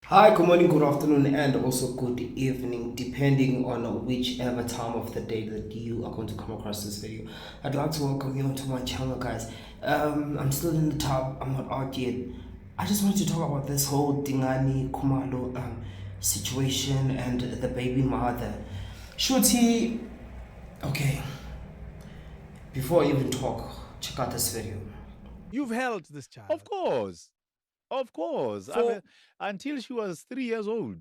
Hi, good morning, good afternoon, and also good evening, depending on whichever time of the day that you are going to come across this video. I'd like to welcome you onto my channel, guys. I'm still in the tub, I'm not out yet. I just wanted to talk about this whole Dingani Kumalo situation and the baby mother. Shuti, okay, before I even talk, check out this video. You've held this child. Of course. Of course. I mean, until she was 3 years old.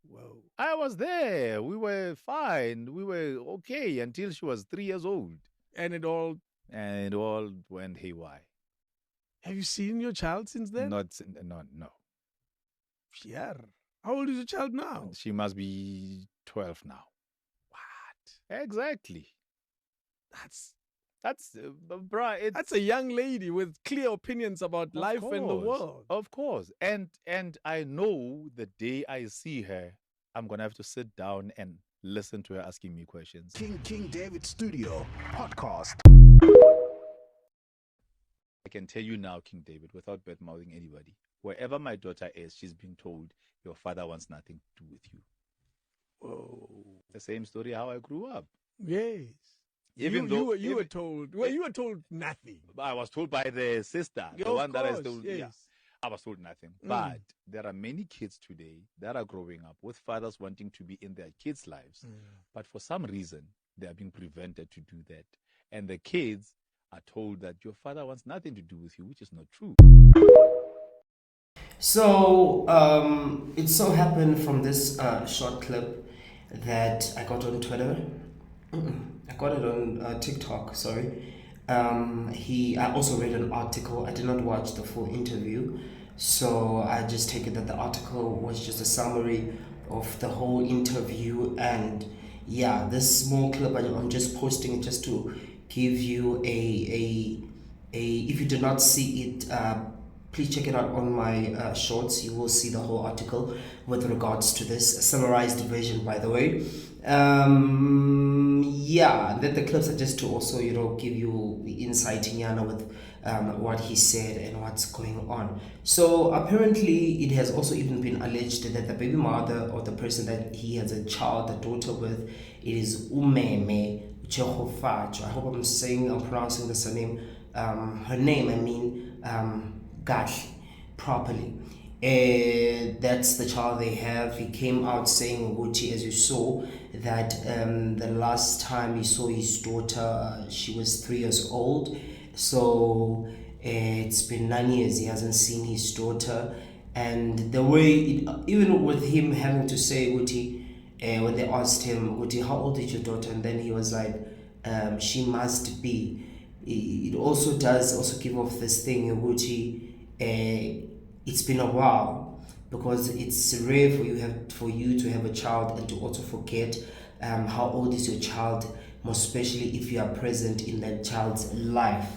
Whoa. I was there. We were fine. We were okay until she was 3 years old. And it all. And it all went haywire. Have you seen your child since then? No. Pierre. How old is your child now? She must be 12 now. What? Exactly. That's bruh, that's a young lady with clear opinions about life and the world. Of course. And I know the day I see her, I'm going to have to sit down and listen to her asking me questions. King David Studio Podcast. I can tell you now, King David, without bad-mouthing anybody, wherever my daughter is, she's being told, your father wants nothing to do with you. Whoa. The same story how I grew up. Yes. Even you were told. Well, you were told nothing. I was told by the sister, the one that I told. Yes. Yeah, I was told nothing. But there are many kids today that are growing up with fathers wanting to be in their kids' lives, but for some reason they are being prevented to do that, and the kids are told that your father wants nothing to do with you, which is not true. So it so happened from this short clip that I got on Twitter. I got it on TikTok. Sorry. I also read an article. I did not watch the full interview, so I just take it that the article was just a summary of the whole interview. And yeah, this small clip I'm just posting it just to give you a if you did not see it, please check it out on my shorts. You will see the whole article with regards to this summarized version, by the way. Yeah, then the clips are just to also give you the insight in Yana with what he said and what's going on. So apparently it has also even been alleged that the baby mother or the person that he has a child, a daughter with, it is Umeme Chehofacho. I hope I'm pronouncing the surname, her name, Gash, properly. That's the child they have. He came out saying, Gucci, as you saw, that the last time he saw his daughter, she was 3 years old. So it's been 9 years he hasn't seen his daughter. And the way, even with him having to say, Gucci, when they asked him, Gucci, how old is your daughter? And then he was like, she must be. It also does also give off this thing, Gucci. It's been a while, because it's rare for you to have a child and to also forget how old is your child, most especially if you are present in that child's life.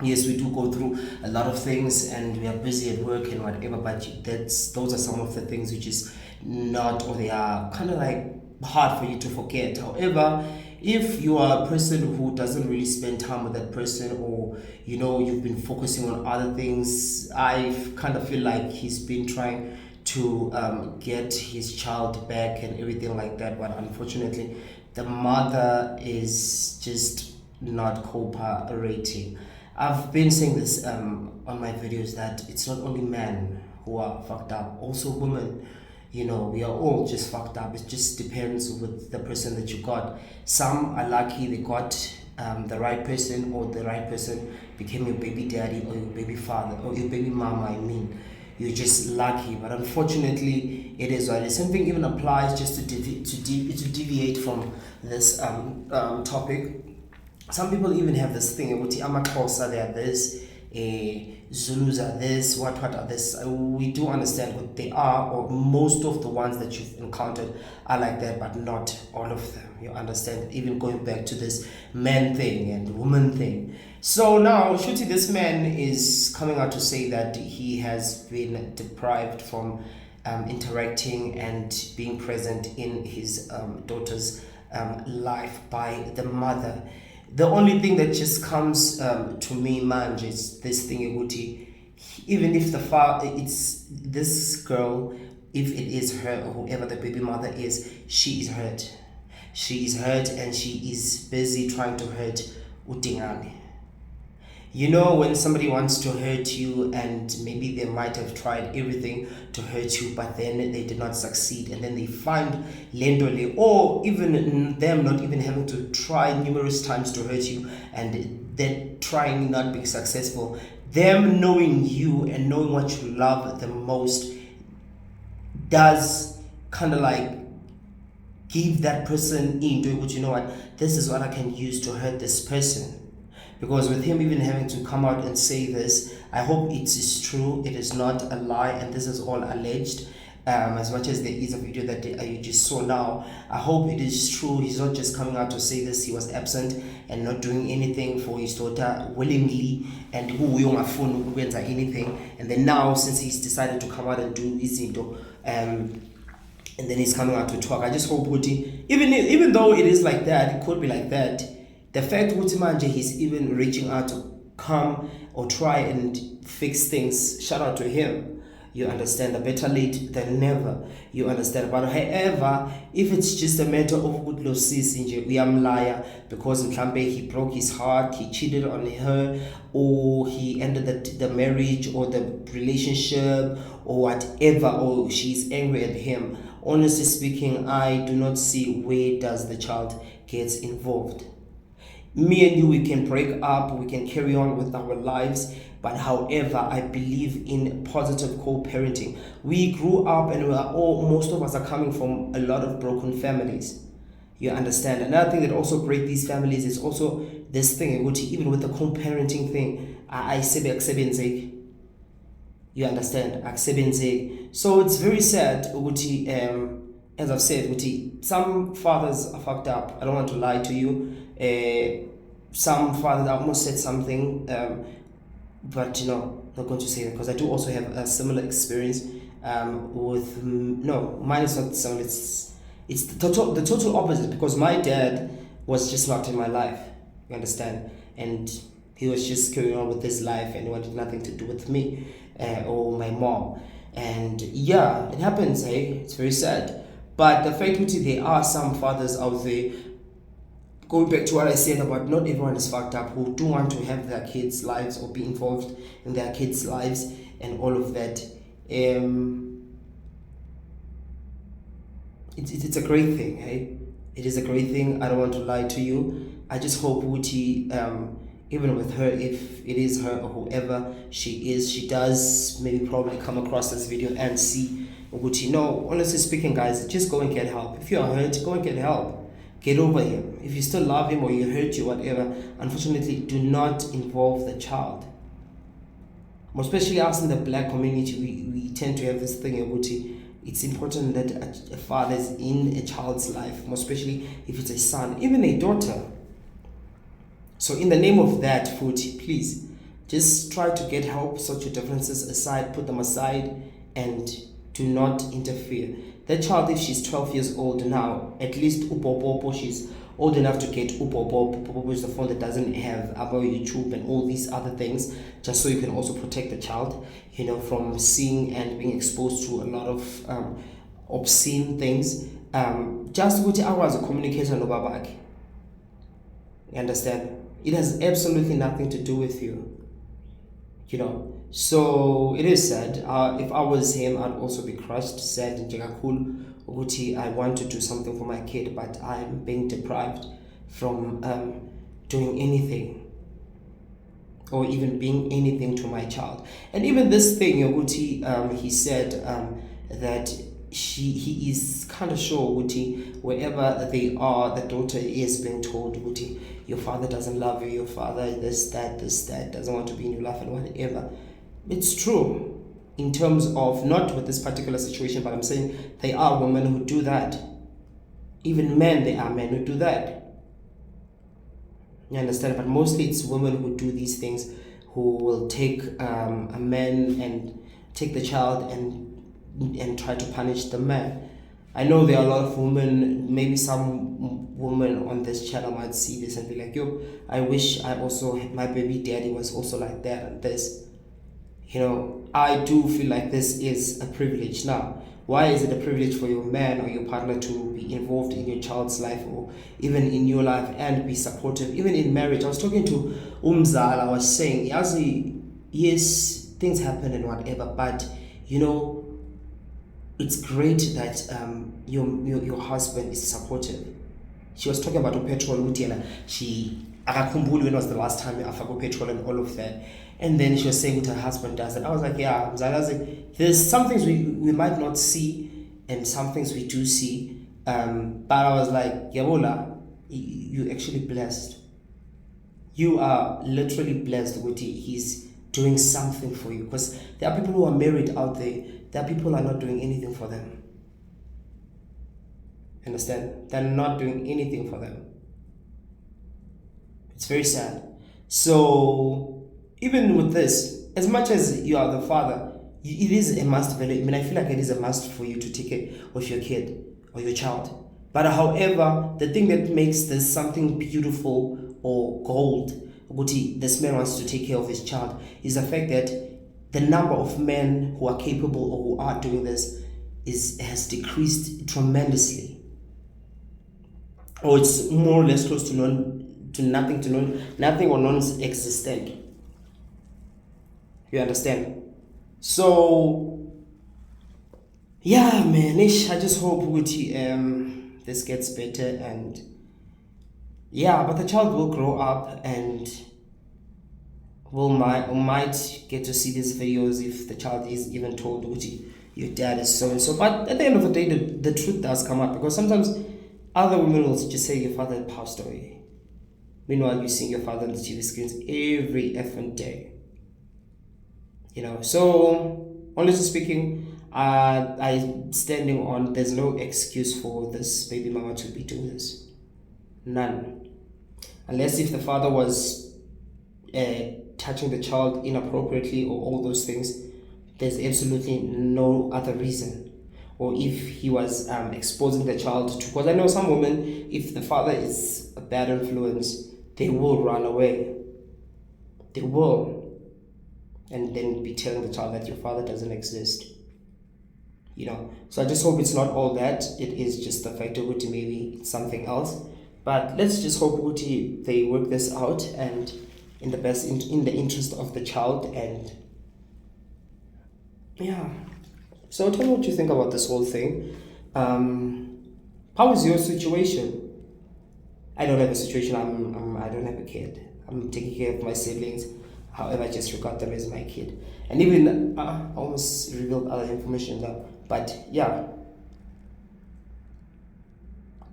Yes, we do go through a lot of things and we are busy at work and whatever, but those are some of the things which is not, or they are kind of like hard for you to forget. However, if you are a person who doesn't really spend time with that person, or you've been focusing on other things, I kind of feel like he's been trying to get his child back and everything like that, but unfortunately the mother is just not cooperating. I've been saying this on my videos that it's not only men who are fucked up, also women. We are all just fucked up. It just depends with the person that you got. Some are lucky they got the right person, or the right person became your baby daddy or your baby father or your baby mama. You're just lucky, but unfortunately it is what it is. Same thing even applies, just to deviate from this topic. Some people even have this thing, Amakosa, they are this, Zulus are this, what are this. We do understand what they are, or most of the ones that you've encountered are like that, but not all of them. You understand? Even going back to this man thing and woman thing. So now, Shuti, this man is coming out to say that he has been deprived from interacting and being present in his daughter's life by the mother. The only thing that just comes to me, man, is this thing, Eguti. Even if it's this girl if it is her or whoever the baby mother is, she is hurt. She is hurt and she is busy trying to hurt Utingane. You know, when somebody wants to hurt you and maybe they might have tried everything to hurt you, but then they did not succeed, and then they find Lendole, or even them not even having to try numerous times to hurt you and then trying not being successful, them knowing you and knowing what you love the most does kind of like give that person into it. You know what, this is what I can use to hurt this person. Because with him even having to come out and say this, I hope it is true, it is not a lie, and this is all alleged. As much as there is a video that you just saw now, I hope it is true. He's not just coming out to say this. He was absent and not doing anything for his daughter willingly, and who on my phone anything. And then now, since he's decided to come out and do his into, and then he's coming out to talk, I just hope Uti, even though it is like that, it could be like that. The fact Uti Manje, he's even reaching out to come or try and fix things, shout out to him. You understand, a better late than never. You understand. But however, if it's just a matter of good losses, we am liar because Mklambe he broke his heart, he cheated on her, or he ended the marriage or the relationship or whatever, or she's angry at him. Honestly speaking, I do not see where does the child gets involved. Me and you, we can break up, we can carry on with our lives, but however, I believe in positive co-parenting. We grew up and most of us are coming from a lot of broken families. You understand? Another thing that also breaks these families is also this thing, which even with the co-parenting thing, I say you understand? So it's very sad, as I've said, some fathers are fucked up. I don't want to lie to you. Some fathers, I almost said something, but not going to say that because I do also have a similar experience with, no, mine is not similar, it's the total opposite, because my dad was just not in my life, you understand, and he was just carrying on with his life and wanted nothing to do with me or my mom. And yeah, it happens, hey, it's very sad. But the fact that there are some fathers out there, going back to what I said about not everyone is fucked up, who do want to have their kids' lives or be involved in their kids' lives and all of that. It's a great thing, hey? It is a great thing. I don't want to lie to you. I just hope Uti, even with her, if it is her or whoever she is, she does maybe probably come across this video and see Uti. No, honestly speaking, guys, just go and get help. If you are hurt, go and get help. Get over him. If you still love him or you hurt you, whatever, unfortunately, do not involve the child. Especially us in the black community, we tend to have this thing about it's important that a father is in a child's life, more especially if it's a son, even a daughter. So in the name of that, Futhi, please, just try to get help, sort your differences aside, put them aside, and do not interfere. That child, if she's 12 years old now, at least Upopopo, she's old enough to get Upopopo. Upopopo is the phone that doesn't have about YouTube and all these other things, just so you can also protect the child, from seeing and being exposed to a lot of obscene things. Just what hours of communication no babaki. You understand? It has absolutely nothing to do with you. So it is sad. If I was him, I'd also be crushed, sad, and I want to do something for my kid, but I'm being deprived from doing anything or even being anything to my child. And even this thing, he said that he is kind of sure, wherever they are, the daughter is being told, your father doesn't love you, your father this, that, doesn't want to be in your life and whatever. It's true in terms of, not with this particular situation, but I'm saying there are women who do that. Even men, there are men who do that. You understand? But mostly it's women who do these things, who will take a man and take the child and try to punish the man. I know there are a lot of women, maybe some women on this channel might see this and be like, yo, I wish my baby daddy was also like that and this. You know, I do feel like this is a privilege. Now, why is it a privilege for your man or your partner to be involved in your child's life or even in your life and be supportive, even in marriage? I was talking to Umzal, I was saying, Yazi, yes, things happen and whatever, but you know, it's great that your husband is supportive. She was talking about petrol utela. She akakhumbuli when was the last time you after petrol and all of that. And then she was saying what her husband does. And I was like, yeah, Mzalazi, there's some things we might not see and some things we do see. But I was like, Yabola, you actually blessed. You are literally blessed with he's doing something for you. Because there are people who are married out there. There are people who are not doing anything for them. Understand? They're not doing anything for them. It's very sad. So even with this, as much as you are the father, it is a must. I mean, I feel like it is a must for you to take care of your kid or your child. But however, the thing that makes this something beautiful or gold, this man wants to take care of his child, is the fact that the number of men who are capable or who are doing this has decreased tremendously. Or it's more or less close to nothing or non-existent. You understand? So yeah, man, I just hope this gets better, and yeah, but the child will grow up and might get to see these videos if the child is even told your dad is so and so. But at the end of the day, the truth does come out, because sometimes other women will just say your father passed away. Meanwhile, you're seeing your father on the TV screens every effing day. You know, so honestly speaking, I'm standing on there's no excuse for this baby mama to be doing this. None. Unless if the father was touching the child inappropriately or all those things, there's absolutely no other reason. Or if he was exposing the child to, because I know some women, if the father is a bad influence, they will run away. They will. And then be telling the child that your father doesn't exist. You know, so I just hope it's not all that. It is just the fact of maybe it's something else. But let's just hope they work this out and in the interest of the child. And yeah. So tell me what you think about this whole thing. How is your situation? I don't have a situation. I don't have a kid. I'm taking care of my siblings. However, I just regard them as my kid. And even I almost revealed other information there. But yeah.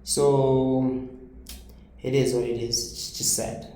So it is what it is. It's just sad.